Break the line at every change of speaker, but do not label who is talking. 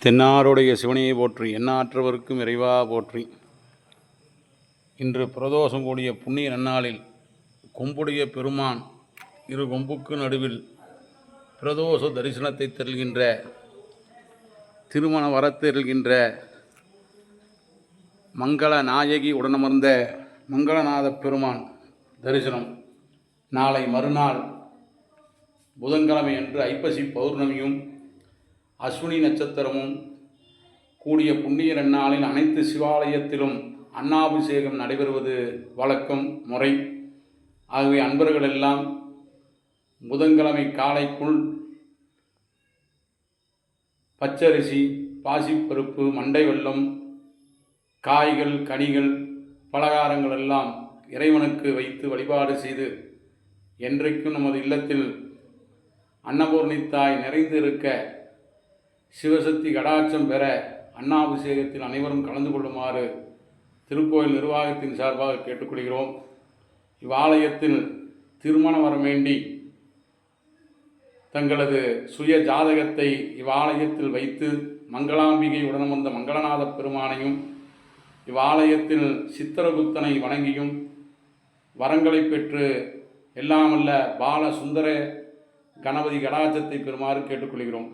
தென்னாருடைய சிவனையை போற்றி, எண்ணாற்றவர்க்கும் இறைவா போற்றி. இன்று பிரதோஷம் கூடிய புண்ணிய நன்னாளில் கொம்புடைய பெருமான் இரு கொம்புக்கு நடுவில் பிரதோஷ தரிசனத்தை தருகின்ற, திருமண வரத்தருகின்ற மங்கள நாயகி உடனமர்ந்த மங்களநாத பெருமான் தரிசனம் நாளை மறுநாள் புதன்கிழமை அன்று ஐப்பசி பௌர்ணமியும் அஸ்வினி நட்சத்திரமும் கூடிய புண்ணிய நன்னாளில் அனைத்து சிவாலயத்திலும் அன்னாபிஷேகம் நடைபெறுவது வழக்கம் முறை. ஆகவே அன்பர்கள் எல்லாம் புதன்கிழமை காலைக்குள் பச்சரிசி, பாசிப்பருப்பு, மண்டை வெல்லம், காய்கள், கனிகள், பலகாரங்கள் எல்லாம் இறைவனுக்கு வைத்து வழிபாடு செய்து என்றைக்கும் நமது இல்லத்தில் அன்னபூர்ணி தாய் நிறைந்து இருக்க சிவசக்தி கடாட்சம் பெற அன்னாபிஷேகத்தில் அனைவரும் கலந்து கொள்ளுமாறு திருக்கோயில் நிர்வாகத்தின் சார்பாக கேட்டுக்கொள்கிறோம். இவ்வாலயத்தில் திருமணம் வர வேண்டி தங்களது சுய ஜாதகத்தை இவ்வாலயத்தில் வைத்து மங்களாம்பிகை உடன் வந்த மங்களநாத பெருமானையும் இவ்வாலயத்தில் சித்திரகுப்தனை வணங்கியும் வரங்களை பெற்று எல்லாமல்ல பால சுந்தர கணபதி கடாட்சத்தை பெறுமாறு கேட்டுக்கொள்கிறோம்.